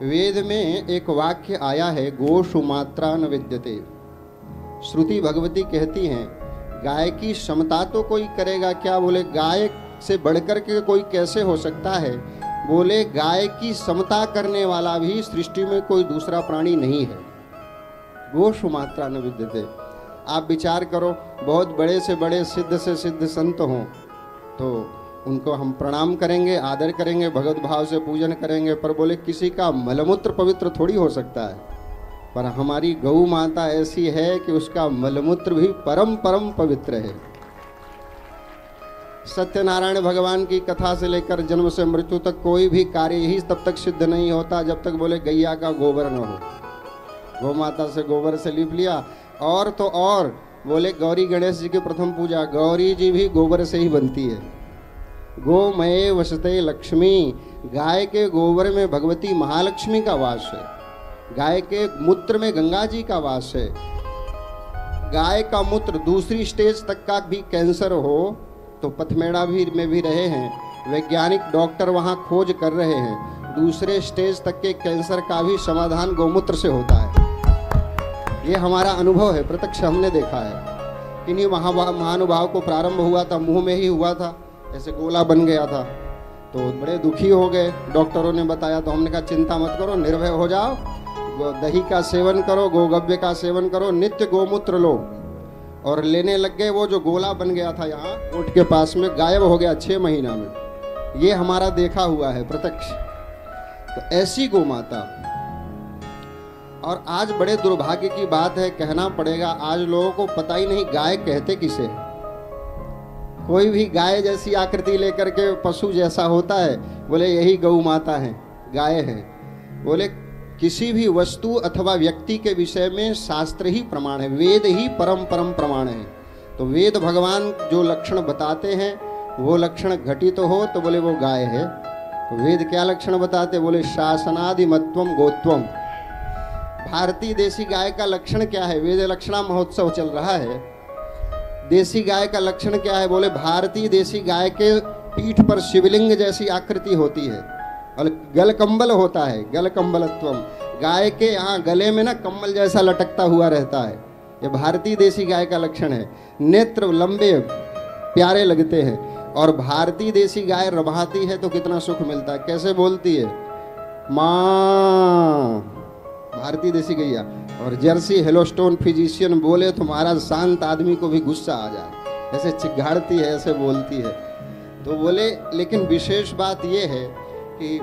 वेद में एक वाक्य आया है, गोषु मात्रा न विद्यते। श्रुति भगवती कहती हैं गाय की समता तो कोई करेगा क्या? बोले गाय से बढ़कर के कोई कैसे हो सकता है? बोले गाय की समता करने वाला भी सृष्टि में कोई दूसरा प्राणी नहीं है। गोषु मात्रा न विद्यते। आप विचार करो, बहुत बड़े से बड़े सिद्ध से सिद्ध संत हों तो उनको हम प्रणाम करेंगे, आदर करेंगे, भगवत भाव से पूजन करेंगे, पर बोले किसी का मलमूत्र पवित्र थोड़ी हो सकता है। पर हमारी गौ माता ऐसी है कि उसका मलमूत्र भी परम परम पवित्र है। सत्यनारायण भगवान की कथा से लेकर जन्म से मृत्यु तक कोई भी कार्य ही तब तक सिद्ध नहीं होता जब तक बोले गैया का गोबर न हो। गौ माता से गोबर से लिप लिया। और तो और बोले गौरी गणेश जी की प्रथम पूजा, गौरी जी भी गोबर से ही बनती है। गोमये वसते लक्ष्मी। गाय के गोबर में भगवती महालक्ष्मी का वास है। गाय के मूत्र में गंगा जी का वास है। गाय का मूत्र दूसरी स्टेज तक का भी कैंसर हो तो पथमेड़ा भी में भी रहे हैं वैज्ञानिक डॉक्टर, वहां खोज कर रहे हैं। दूसरे स्टेज तक के कैंसर का भी समाधान गौमूत्र से होता है। ये हमारा अनुभव है, प्रत्यक्ष हमने देखा है। इन्हीं महानुभाव को प्रारंभ हुआ था, मुंह में ही हुआ था, ऐसे गोला बन गया था तो बड़े दुखी हो गए। डॉक्टरों ने बताया तो हमने कहा चिंता मत करो, निर्भय हो जाओ, दही का सेवन करो, गोगव्य का सेवन करो, नित्य गोमूत्र लो। और लेने लग गए। वो जो गोला बन गया था यहाँ ओठ के पास में गायब हो गया 6 महीना में। ये हमारा देखा हुआ है प्रत्यक्ष। तो ऐसी गौ माता। और आज बड़े दुर्भाग्य की बात है, कहना पड़ेगा, आज लोगों को पता ही नहीं गाय कहते किसे। कोई भी गाय जैसी आकृति लेकर के पशु जैसा होता है, बोले यही गौ माता है, गाय है। बोले किसी भी वस्तु अथवा व्यक्ति के विषय में शास्त्र ही प्रमाण है, वेद ही परम परम प्रमाण है। तो वेद भगवान जो लक्षण बताते हैं वो लक्षण घटित हो तो बोले वो गाय है। तो वेद क्या लक्षण बताते? बोले शासनादिमत्वम गोत्वम। भारतीय देसी गाय का लक्षण क्या है? वेद लक्षणा महोत्सव चल रहा है। देसी गाय का लक्षण क्या है? बोले भारतीय देसी गाय के पीठ पर शिवलिंग जैसी आकृति होती है और गल कंबल होता है, गल कंबलत्वम। गाय के यहाँ गले में ना कंबल जैसा लटकता हुआ रहता है। ये भारतीय देसी गाय का लक्षण है। नेत्र लंबे प्यारे लगते हैं। और भारतीय देसी गाय रभाती है तो कितना सुख मिलता है। कैसे बोलती है? माँ, भारतीय देसी गैया। और जर्सी हेलोस्टोन फिजिशियन बोले तो महाराज शांत आदमी को भी गुस्सा आ जाए, ऐसे चिघाड़ती है, ऐसे बोलती है। तो बोले लेकिन विशेष बात यह है कि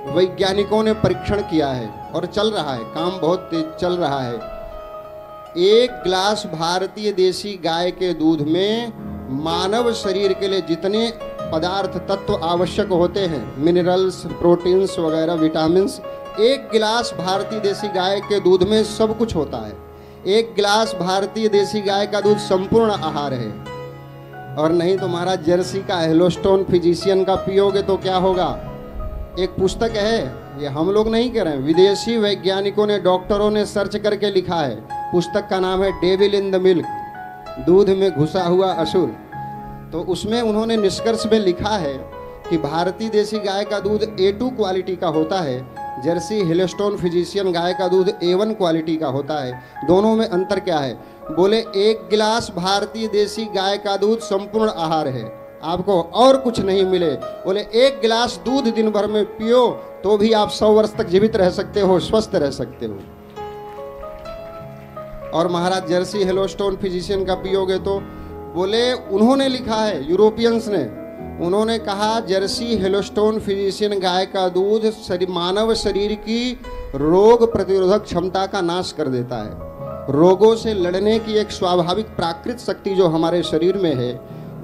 वैज्ञानिकों ने परीक्षण किया है और चल रहा है, काम बहुत तेज चल रहा है। 1 गिलास भारतीय देसी गाय के दूध में मानव शरीर के लिए जितने पदार्थ तत्व आवश्यक होते हैं, मिनरल्स, प्रोटीन्स वगैरह, विटामिन्स, 1 गिलास भारतीय देसी गाय के दूध में सब कुछ होता है। 1 गिलास भारतीय देसी गाय का दूध संपूर्ण आहार है। और नहीं तो महाराज जर्सी का हेलोस्टोन फिजिशियन का पियोगे तो क्या होगा? एक पुस्तक है, ये हम लोग नहीं कह रहे हैं, विदेशी वैज्ञानिकों ने, डॉक्टरों ने सर्च करके लिखा है। पुस्तक का नाम है डेविल इन द मिल्क, दूध में घुसा हुआ असुर। तो उसमें उन्होंने निष्कर्ष में लिखा है कि भारतीय देसी गाय का दूध A2 क्वालिटी का होता है, जर्सी हेलोस्टोन फिजिशियन गाय का दूध A1 क्वालिटी का होता है। दोनों में अंतर क्या है? बोले 1 गिलास भारतीय देसी गाय का दूध संपूर्ण आहार है, आपको और कुछ नहीं मिले। बोले 1 गिलास दूध दिन भर में पियो तो भी आप 100 वर्ष तक जीवित रह सकते हो, स्वस्थ रह सकते हो। और महाराज जर्सी हेलोस्टोन फिजिशियन का पियोगे तो बोले उन्होंने लिखा है, यूरोपियंस ने, उन्होंने कहा जर्सी हेलोस्टोन फिजिशियन गाय का दूध मानव शरीर की रोग प्रतिरोधक क्षमता का नाश कर देता है। रोगों से लड़ने की एक स्वाभाविक प्राकृतिक शक्ति जो हमारे शरीर में है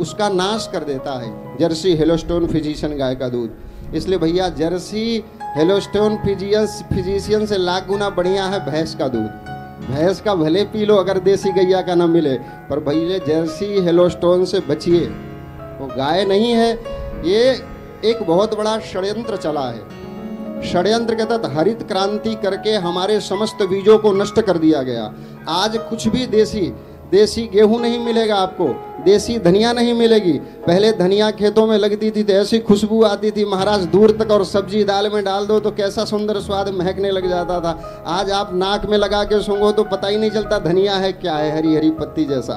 उसका नाश कर देता है जर्सी हेलोस्टोन फिजिशियन गाय का दूध। इसलिए भैया जर्सी हेलोस्टोन फिजिशियन से लाख गुना बढ़िया है भैंस का दूध। भैंस का भले पी लो अगर देसी गैया का ना मिले, पर भैया जर्सी हेलोस्टोन से बचिए, वो गाय नहीं है। ये एक बहुत बड़ा षड्यंत्र चला है। षड्यंत्र के तहत हरित क्रांति करके हमारे समस्त बीजों को नष्ट कर दिया गया। आज कुछ भी देसी गेहूं नहीं मिलेगा आपको, देसी धनिया नहीं मिलेगी। पहले धनिया खेतों में लगती थी तो ऐसी खुशबू आती थी महाराज दूर तक, और सब्जी दाल में डाल दो तो कैसा सुंदर स्वाद महकने लग जाता था। आज आप नाक में लगा के सूंघो तो पता ही नहीं चलता धनिया है क्या है, हरी हरी पत्ती जैसा।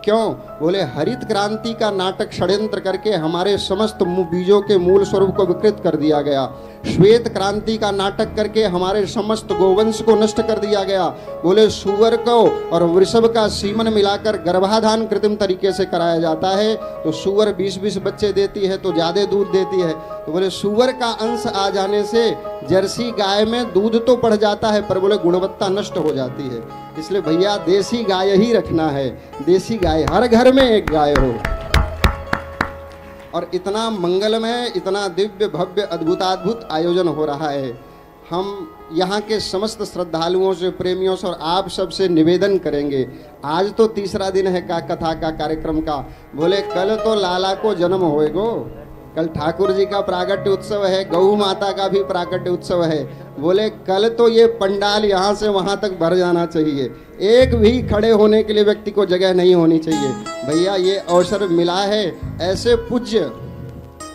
क्यों? बोले हरित क्रांति का नाटक षड्यंत्र करके हमारे समस्त बीजों के मूल स्वरूप को विकृत कर दिया गया। श्वेत क्रांति का नाटक करके हमारे समस्त गोवंश को नष्ट कर दिया गया। बोले सुअर को और वृषभ का सीमन मिलाकर गर्भाधान कृत्रिम तरीके से कराया जाता है, तो सुअर 20-20 बच्चे देती है तो ज्यादा दूध देती है। तो बोले सुअर का अंश आ जाने से जर्सी गाय में दूध तो बढ़ जाता है पर बोले गुणवत्ता नष्ट हो जाती है। इसलिए भैया देसी गाय ही रखना है, देसी गाय, हर घर में एक गाय हो। और इतना मंगलमय, इतना दिव्य भव्य अद्भुताद्भुत आयोजन हो रहा है। हम यहाँ के समस्त श्रद्धालुओं से, प्रेमियों से और आप सबसे निवेदन करेंगे, आज तो तीसरा दिन है का कथा का कार्यक्रम का। बोले कल तो लाला को जन्म होएगो, कल ठाकुर जी का प्राकट्य उत्सव है, गौ माता का भी प्राकट्य उत्सव है। बोले कल तो ये पंडाल यहाँ से वहाँ तक भर जाना चाहिए, एक भी खड़े होने के लिए व्यक्ति को जगह नहीं होनी चाहिए। भैया ये अवसर मिला है, ऐसे पूज्य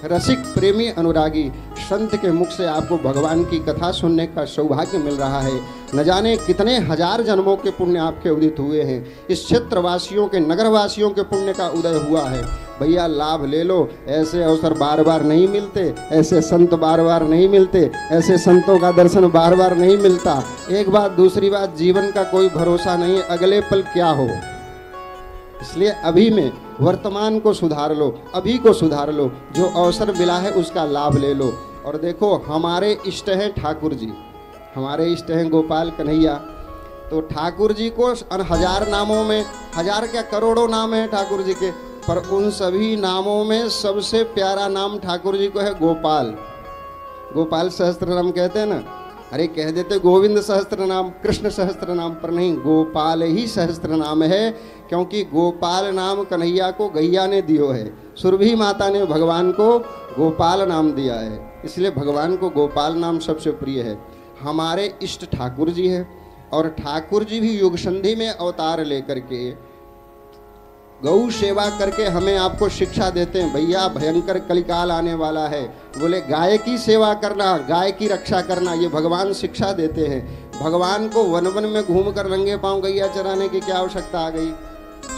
रसिक प्रेमी अनुरागी संत के मुख से आपको भगवान की कथा सुनने का सौभाग्य मिल रहा है। न जाने कितने हजार जन्मों के पुण्य आपके उदित हुए हैं, इस क्षेत्रवासियों के, नगरवासियों के पुण्य का उदय हुआ है। भैया लाभ ले लो, ऐसे अवसर बार बार नहीं मिलते, ऐसे संत बार बार नहीं मिलते, ऐसे संतों का दर्शन बार बार नहीं मिलता। एक बात, दूसरी बात, जीवन का कोई भरोसा नहीं, अगले पल क्या हो। इसलिए अभी में वर्तमान को सुधार लो, अभी को सुधार लो, जो अवसर मिला है उसका लाभ ले लो। और देखो हमारे इष्ट हैं ठाकुर जी, हमारे इष्ट हैं गोपाल कन्हैया। तो ठाकुर जी को हजार नामों में, हजार क्या करोड़ों नाम हैं ठाकुर जी के, पर उन सभी नामों में सबसे प्यारा नाम ठाकुर जी को है गोपाल। गोपाल सहस्त्र नाम कहते हैं ना, अरे कह देते गोविंद सहस्त्र नाम, कृष्ण सहस्त्र नाम, पर नहीं, गोपाल ही सहस्त्र नाम है। क्योंकि गोपाल नाम कन्हैया को गैया ने दियो है, सुरभि माता ने भगवान को गोपाल नाम दिया है, इसलिए भगवान को गोपाल नाम सबसे प्रिय है। हमारे इष्ट ठाकुर जी है, और ठाकुर जी भी युग संधि में अवतार लेकर के गौ सेवा करके हमें आपको शिक्षा देते हैं। भैया भयंकर कलिकाल आने वाला है, बोले गाय की सेवा करना, गाय की रक्षा करना, ये भगवान शिक्षा देते हैं। भगवान को वन वन में घूम कर रंगे पांव गैया चराने की क्या आवश्यकता आ गई।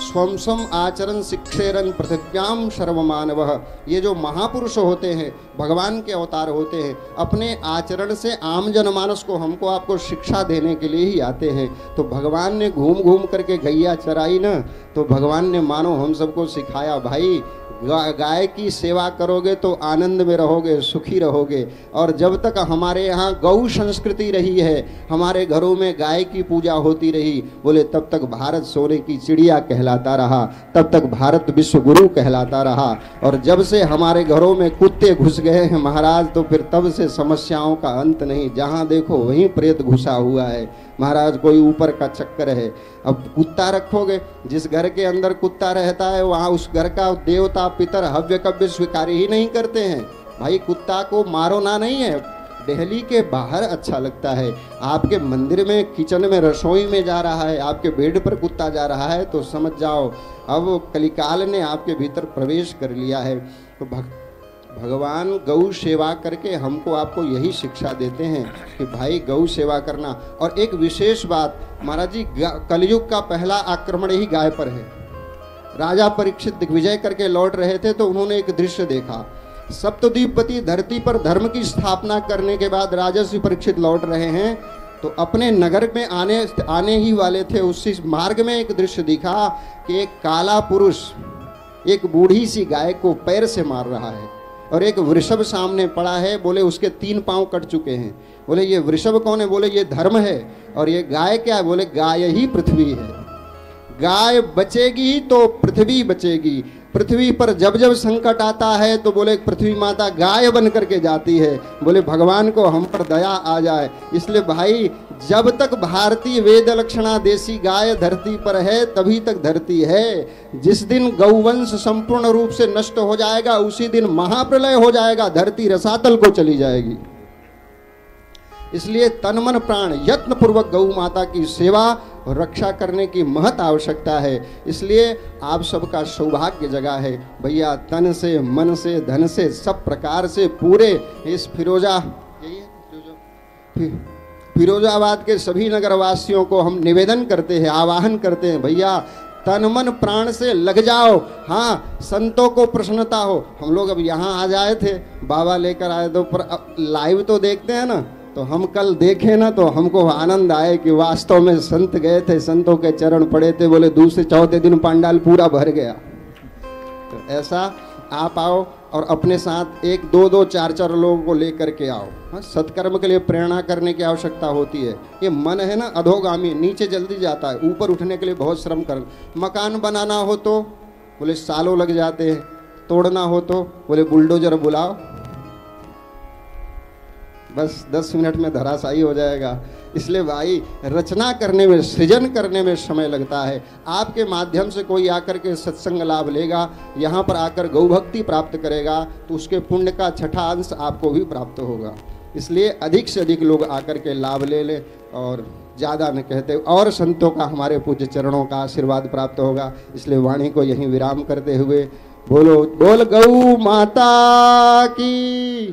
स्वम स्वम आचरण शिक्षेरन पृथिव्याम सर्वमानवः, ये जो महापुरुष होते हैं, भगवान के अवतार होते हैं, अपने आचरण से आम जनमानस को, हमको आपको शिक्षा देने के लिए ही आते हैं। तो भगवान ने घूम घूम करके गैया चराई ना, तो भगवान ने मानो हम सबको सिखाया, भाई गाय की सेवा करोगे तो आनंद में रहोगे, सुखी रहोगे। और जब तक हमारे यहाँ गौ संस्कृति रही है, हमारे घरों में गाय की पूजा होती रही, बोले तब तक भारत सोने की चिड़िया कहलाता रहा, तब तक भारत विश्व गुरु कहलाता रहा। और जब से हमारे घरों में कुत्ते घुस गए हैं महाराज, तो फिर तब से समस्याओं का अंत नहीं, जहाँ देखो वहीं प्रेत घुसा हुआ है महाराज, कोई ऊपर का चक्कर है। अब कुत्ता रखोगे, जिस घर के अंदर कुत्ता रहता है वहाँ उस घर का देवता पितर हव्य कव्य स्वीकार ही नहीं करते हैं। भाई कुत्ता को मारो ना, नहीं है, दिल्ली के बाहर अच्छा लगता है, आपके मंदिर में, किचन में, रसोई में जा रहा है, आपके बेड पर कुत्ता जा रहा है, तो समझ जाओ अब कलिकाल ने आपके भीतर प्रवेश कर लिया है। तो भगवान गौ सेवा करके हमको आपको यही शिक्षा देते हैं कि भाई गौ सेवा करना। और एक विशेष बात महाराज जी, कलयुग का पहला आक्रमण ही गाय पर है। राजा परीक्षित दिग्विजय करके लौट रहे थे तो उन्होंने एक दृश्य देखा। सप्तद्वीपति धरती पर धर्म की स्थापना करने के बाद राजर्षि परीक्षित लौट रहे हैं, तो अपने नगर में आने ही वाले थे, उसी मार्ग में एक दृश्य दिखा कि एक काला पुरुष एक बूढ़ी सी गाय को पैर से मार रहा है, और एक वृषभ सामने पड़ा है, बोले उसके 3 पांव कट चुके हैं। बोले ये वृषभ कौन है? बोले ये धर्म है। और ये गाय क्या है? बोले गाय ही पृथ्वी है। गाय बचेगी तो पृथ्वी बचेगी। पृथ्वी पर जब जब संकट आता है तो बोले पृथ्वी माता गाय बन करके जाती है। बोले भगवान को हम पर दया आ जाए। इसलिए भाई जब तक भारतीय वेद लक्षणा देसी गाय धरती पर है तभी तक धरती है। जिस दिन गौवंश संपूर्ण रूप से नष्ट हो जाएगा उसी दिन महाप्रलय हो जाएगा, धरती रसातल को चली जाएगी। इसलिए तन मन प्राण यत्न पूर्वक गौ माता की सेवा और रक्षा करने की महत आवश्यकता है। इसलिए आप सबका सौभाग्य जगा है भैया, तन से, मन से, धन से, सब प्रकार से पूरे इस फिरोजाबाद के सभी नगरवासियों को हम निवेदन करते हैं, आवाहन करते हैं, भैया तन मन प्राण से लग जाओ। हाँ, संतों को प्रसन्नता हो। हम लोग अब यहाँ आ जाए थे, बाबा लेकर आए तो, पर लाइव तो देखते हैं ना, तो हम कल देखे ना तो हमको आनंद आए कि वास्तव में संत गए थे, संतों के चरण पड़े थे, बोले दूसरे चौथे दिन पंडाल पूरा भर गया। तो ऐसा आप आओ और अपने साथ 1 2 2 4 4 लोगों को लेकर के आओ। हाँ, सत्कर्म के लिए प्रेरणा करने की आवश्यकता होती है। ये मन है ना अधोगामी, नीचे जल्दी जाता है, ऊपर उठने के लिए बहुत श्रम कर। मकान बनाना हो तो बोले सालों लग जाते हैं, तोड़ना हो तो बोले बुलडोजर बुलाओ, बस 10 मिनट में धराशायी हो जाएगा। इसलिए भाई रचना करने में, सृजन करने में समय लगता है। आपके माध्यम से कोई आकर के सत्संग लाभ लेगा, यहाँ पर आकर गौभक्ति प्राप्त करेगा, तो उसके पुण्य का छठा अंश आपको भी प्राप्त होगा। इसलिए अधिक से अधिक लोग आकर के लाभ ले लें और ज़्यादा न कहते, और संतों का, हमारे पूज्य चरणों का आशीर्वाद प्राप्त होगा। इसलिए वाणी को यहीं विराम करते हुए बोल गौ माता की।